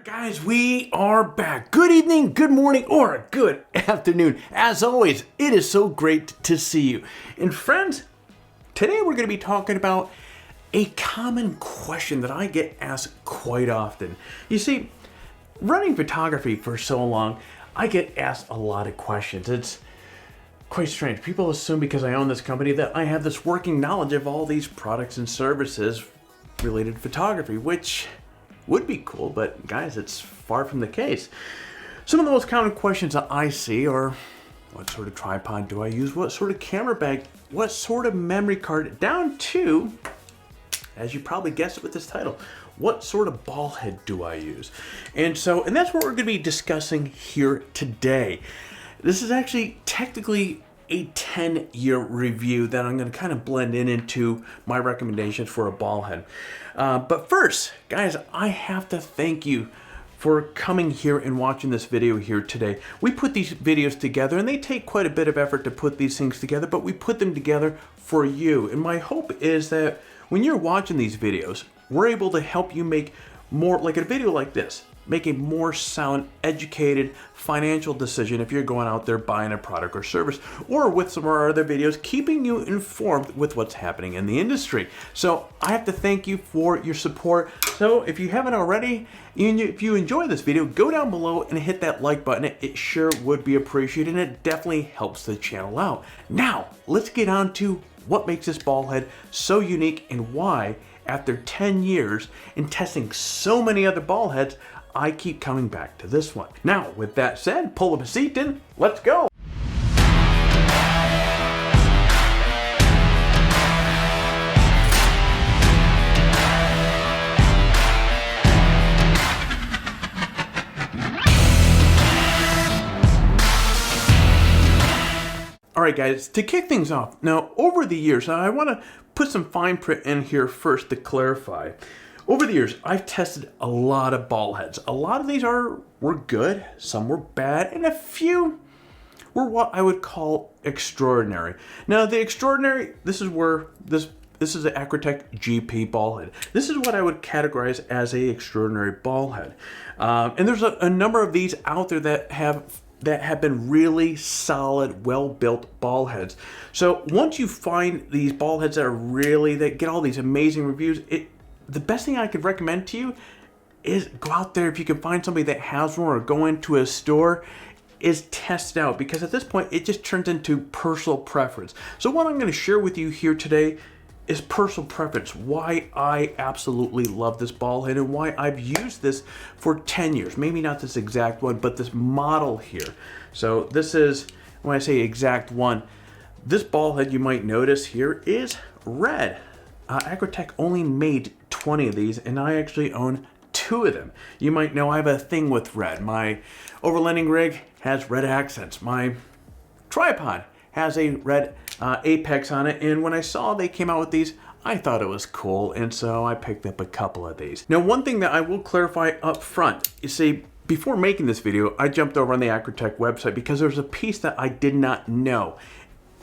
Guys, we are back. Good evening, good morning, or good afternoon. As always, it is so great to see you. And friends, today we're going to be talking about a common question that I get asked quite often. You see, running photography for so long, I get asked a lot of questions. It's quite strange. People assume because I own this company that I have this working knowledge of all these products and services related to photography, which would be cool, but guys, it's far from the case. Some of the most common questions that I see are, what sort of tripod do I use? What sort of camera bag? What sort of memory card? Down to, as you probably guessed it with this title, what sort of ball head do I use? And that's what we're gonna be discussing here today. This is actually technically a 10-year review that I'm going to kind of blend into my recommendations for a ball head. But first, guys, I have to thank you for coming here and watching this video here today. We put these videos together, and they take quite a bit of effort to put these things together, but we put them together for you. And my hope is that when you're watching these videos, we're able to help you make more, like a video like this, make a more sound, educated financial decision if you're going out there buying a product or service, or with some of our other videos, keeping you informed with what's happening in the industry. So I have to thank you for your support. So if you haven't already, if you enjoy this video, go down below and hit that like button. It sure would be appreciated, and it definitely helps the channel out. Now, let's get on to what makes this ball head so unique and why, after 10 years and testing so many other ball heads, I keep coming back to this one. Now, with that said, pull up a seat and let's go. All right, guys, to kick things off, now over the years, I want to put some fine print in here first to clarify. Over the years, I've tested a lot of ball heads. A lot of these were good, some were bad, and a few were what I would call extraordinary. Now, the extraordinary, this is the AcraTech GP ball head. This is what I would categorize as a extraordinary ball head. And there's a number of these out there that have been really solid, well-built ball heads. So once you find these ball heads that get all these amazing reviews, the best thing I could recommend to you is go out there if you can find somebody that has one, or go into a store, is test it out, because at this point it just turns into personal preference. So what I'm going to share with you here today is personal preference, why I absolutely love this ball head and why I've used this for 10 years. Maybe not this exact one, but this model here. So this is, when I say exact one, this ball head you might notice here is red. AcraTech only made 20 of these, and I actually own 2 of them. You might know I have a thing with red. My overlanding rig has red accents. My tripod has a red apex on it, and when I saw they came out with these, I thought it was cool, and so I picked up a couple of these. Now, one thing that I will clarify up front, you see, before making this video, I jumped over on the AcraTech website because there was a piece that I did not know.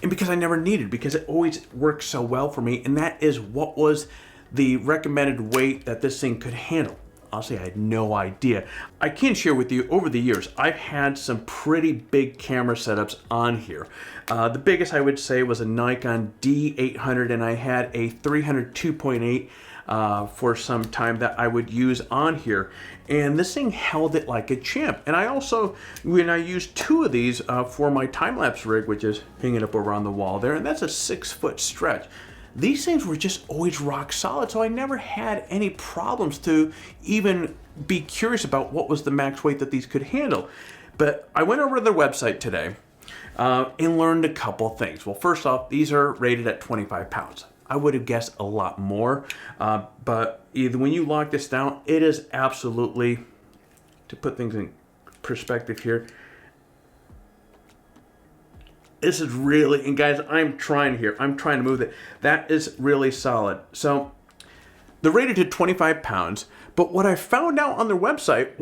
And because I never needed, because it always works so well for me, and that is what was the recommended weight that this thing could handle. Honestly, I had no idea. I can share with you, over the years, I've had some pretty big camera setups on here. The biggest I would say was a Nikon D800, and I had a 300 2.8 for some time that I would use on here, and this thing held it like a champ. And I also, when I used 2 of these for my time-lapse rig, which is hanging up over on the wall there, and that's a 6-foot stretch. These things were just always rock solid, so I never had any problems to even be curious about what was the max weight that these could handle. But I went over to their website today and learned a couple things. Well, first off, these are rated at 25 pounds. I would have guessed a lot more, but either when you lock this down, it is absolutely, to put things in perspective here, this is really, and guys, I'm trying to move it. That is really solid. So they're rated to 25 pounds, but what I found out on their website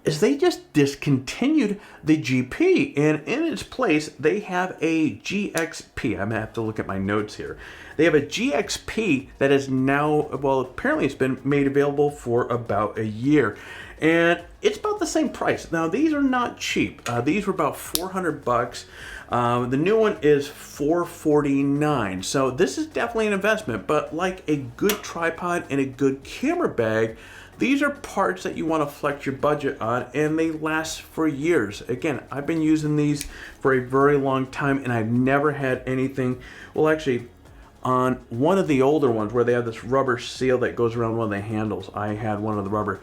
is they just discontinued the GP, and in its place, they have a GXP. I'm gonna have to look at my notes here. They have a GXP that is now, well, apparently it's been made available for about a year. and it's about the same price. Now these are not cheap. These were about 400 bucks. The new one is $449. So this is definitely an investment, but like a good tripod and a good camera bag, these are parts that you want to flex your budget on, and they last for years. Again, I've been using these for a very long time, and I've never had anything. Well, actually, on one of the older ones where they have this rubber seal that goes around one of the handles, I had one of the rubber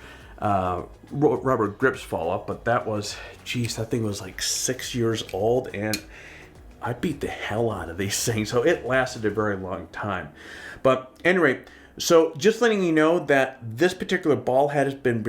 grips fall off, but that was, geez, that thing was like 6 years old, and I beat the hell out of these things, so it lasted a very long time. But anyway, so just letting you know that this particular ball head has been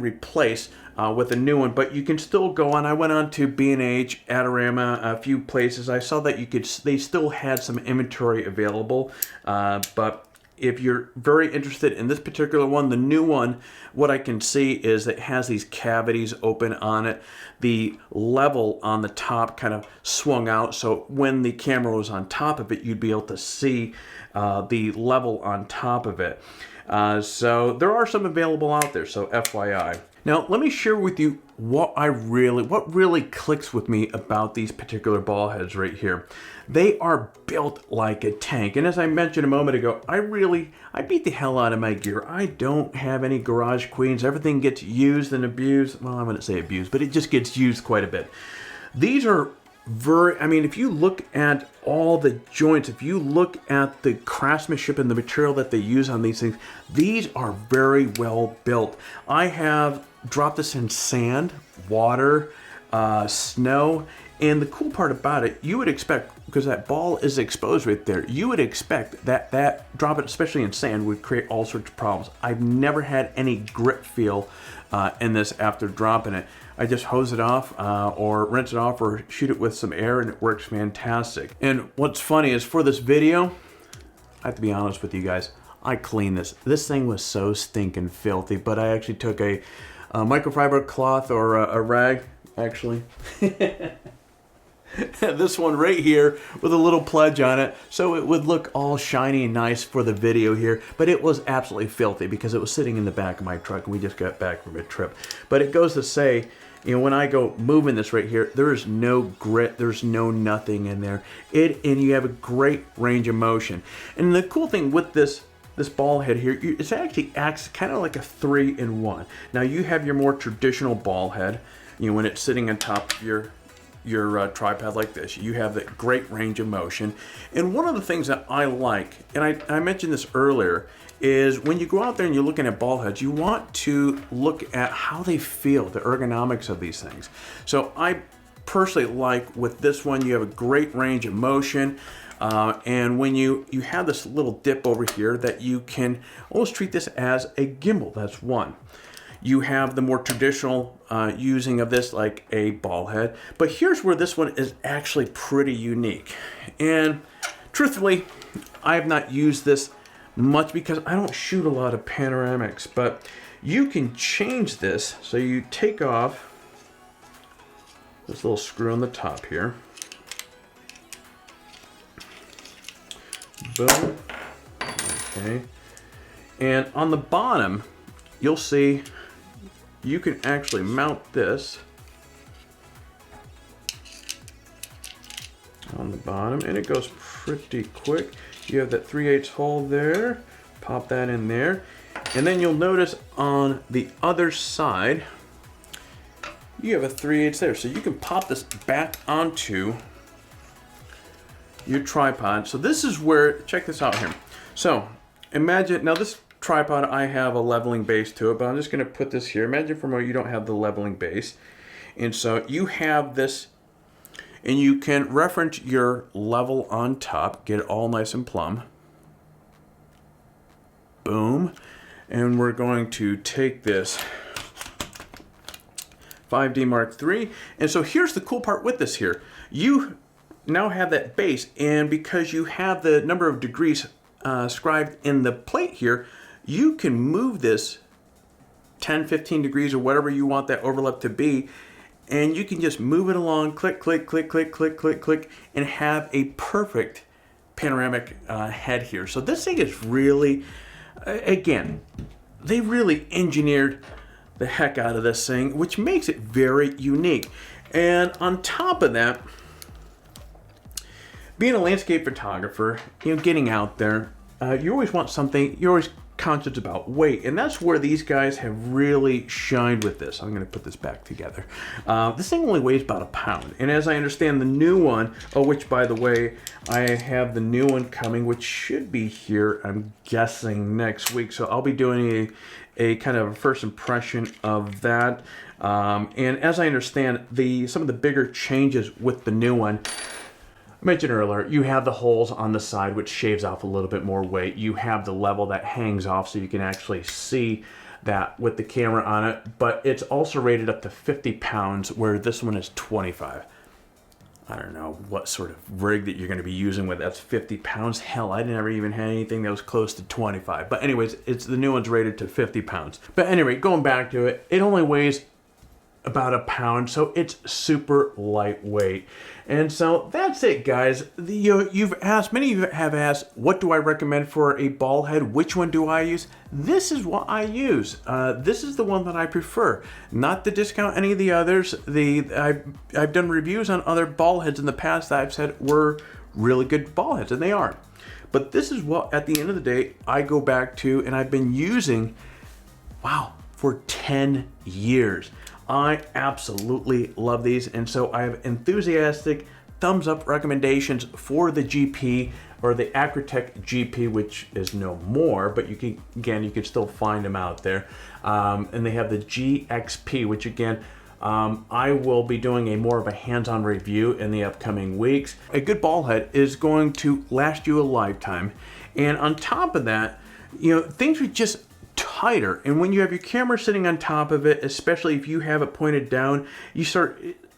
replaced with a new one, but you can still go on. I went on to B&H, Adorama, a few places. I saw that they still had some inventory available, but if you're very interested in this particular one, the new one, what I can see is it has these cavities open on it. The level on the top kind of swung out, so when the camera was on top of it, you'd be able to see the level on top of it. So there are some available out there, so FYI. Now let me share with you what really clicks with me about these particular ball heads right here. They are built like a tank, and as I mentioned a moment ago, I beat the hell out of my gear. I don't have any garage queens. Everything gets used and abused. Well, I wouldn't say abused, but it just gets used quite a bit. These are if you look at all the joints, if you look at the craftsmanship and the material that they use on these things, these are very well built. I have dropped this in sand, water, snow, and the cool part about it, you would expect, because that ball is exposed right there, you would expect that drop it, especially in sand, would create all sorts of problems. I've never had any grip feel in this after dropping it. I just hose it off or rinse it off or shoot it with some air, and it works fantastic. And what's funny is for this video, I have to be honest with you guys, I cleaned this. This thing was so stinking filthy, but I actually took a microfiber cloth or a rag, actually. This one right here with a little pledge on it, so it would look all shiny and nice for the video here, but it was absolutely filthy because it was sitting in the back of my truck and we just got back from a trip. But it goes to say, you know, when I go moving this right here, there is no grit, there's no nothing in there. And you have a great range of motion. And the cool thing with this ball head here, it actually acts kind of like a 3-in-1. Now you have your more traditional ball head, you know, when it's sitting on top of your tripod like this, you have that great range of motion. And one of the things that I like, and I mentioned this earlier, is when you go out there and you're looking at ball heads, you want to look at how they feel, the ergonomics of these things. So I personally like with this one, you have a great range of motion. And when you have this little dip over here that you can almost treat this as a gimbal, that's one. You have the more traditional using of this like a ball head, but here's where this one is actually pretty unique. And truthfully, I have not used this much because I don't shoot a lot of panoramics, but you can change this. So you take off this little screw on the top here. Boom. Okay. And on the bottom, you'll see you can actually mount this on the bottom, and it goes pretty quick. You have that 3/8 hole there, pop that in there, and then you'll notice on the other side you have a 3/8 there, so you can pop this back onto your tripod. So this is where, check this out here. So imagine, now this tripod, I have a leveling base to it, but I'm just going to put this here. Imagine from where you don't have the leveling base, and so you have this, and you can reference your level on top, get it all nice and plumb. Boom. And we're going to take this 5D Mark III, and so here's the cool part with this here. You now have that base, and because you have the number of degrees scribed in the plate here, you can move this 10, 15 degrees or whatever you want that overlap to be, and you can just move it along, click, click, click, click, click, click, click, and have a perfect panoramic head here. So this thing is really, again, they really engineered the heck out of this thing, which makes it very unique. And on top of that, being a landscape photographer, getting out there, you always want something, you're always conscious about weight, and that's where these guys have really shined with this. I'm going to put this back together. This thing only weighs about a pound, and as I understand the new one, which by the way, I have the new one coming, which should be here, I'm guessing next week, so I'll be doing a kind of a first impression of that. And as I understand, some of the bigger changes with the new one, I mentioned earlier, you have the holes on the side, which shaves off a little bit more weight. You have the level that hangs off so you can actually see that with the camera on it, but it's also rated up to 50 pounds, where this one is 25. I don't know what sort of rig that you're going to be using with that's 50 pounds. Hell, I never even had anything that was close to 25. But anyways, the new one's rated to 50 pounds. But anyway, going back to it, it only weighs about a pound, so it's super lightweight. And so that's it, guys. Many of you have asked, what do I recommend for a ball head? Which one do I use? This is what I use. This is the one that I prefer. Not to discount any of the others. I've done reviews on other ball heads in the past that I've said were really good ball heads, and they are. But this is what, at the end of the day, I go back to, and I've been using, wow, for 10 years. I absolutely love these, and so I have enthusiastic thumbs up recommendations for the GP, or the AcraTech GP, which is no more, but you can still find them out there. And they have the GXP, which again, I will be doing a more of a hands-on review in the upcoming weeks. A good ball head is going to last you a lifetime, and on top of that, things are just tighter, and when you have your camera sitting on top of it, especially if you have it pointed down,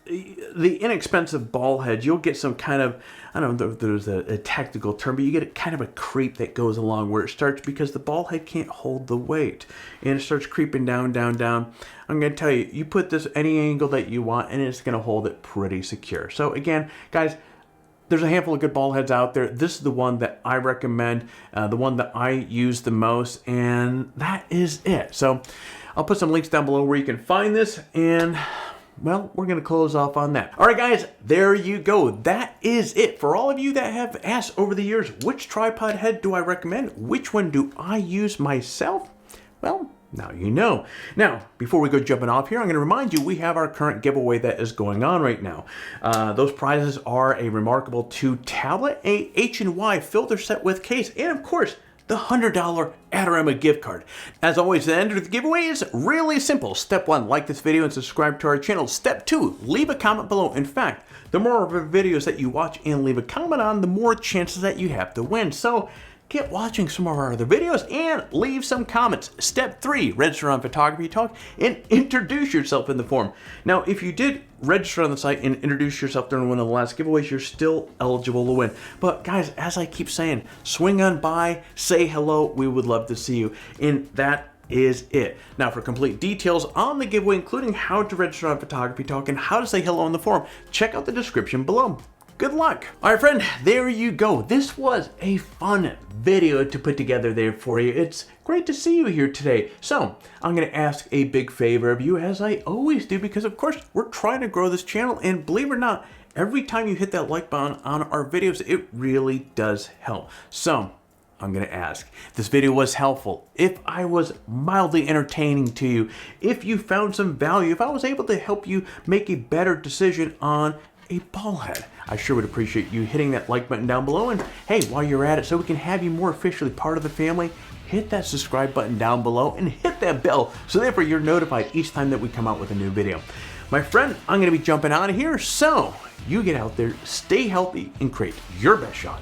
the inexpensive ball heads, you'll get some kind of, I don't know if there's a technical term, but you get kind of a creep that goes along where it starts, because the ball head can't hold the weight, and it starts creeping down, down, down. I'm going to tell you, you put this any angle that you want, and it's going to hold it pretty secure. So again, guys, there's a handful of good ball heads out there. This is the one that I recommend, the one that I use the most, and that is it. So I'll put some links down below where you can find this, and well, we're going to close off on that. All right, guys, there you go. That is it. For all of you that have asked over the years, which tripod head do I recommend? Which one do I use myself? Well, now you know. Now, before we go jumping off here, I'm going to remind you we have our current giveaway that is going on right now. Those prizes are a Remarkable 2 tablet, a H&Y filter set with case, and of course, the $100 Adorama gift card. As always, the end of the giveaway is really simple. Step 1, like this video and subscribe to our channel. Step 2, leave a comment below. In fact, the more of our videos that you watch and leave a comment on, the more chances that you have to win. So get watching some of our other videos and leave some comments. Step 3, register on Photography Talk and introduce yourself in the forum. Now, if you did register on the site and introduce yourself during one of the last giveaways, you're still eligible to win. But guys, as I keep saying, swing on by, say hello. We would love to see you. And that is it. Now, for complete details on the giveaway, including how to register on Photography Talk and how to say hello in the forum, check out the description below. Good luck. All right, friend, there you go. This was a fun video to put together there for you. It's great to see you here today. So I'm going to ask a big favor of you, as I always do, because of course we're trying to grow this channel, and believe it or not, every time you hit that like button on our videos, it really does help. So I'm going to ask, if this video was helpful, if I was mildly entertaining to you, if you found some value, if I was able to help you make a better decision on a ball head, I sure would appreciate you hitting that like button down below. And hey, while you're at it, so we can have you more officially part of the family, hit that subscribe button down below and hit that bell so therefore you're notified each time that we come out with a new video. My friend, I'm going to be jumping out of here, so you get out there, stay healthy, and create your best shot.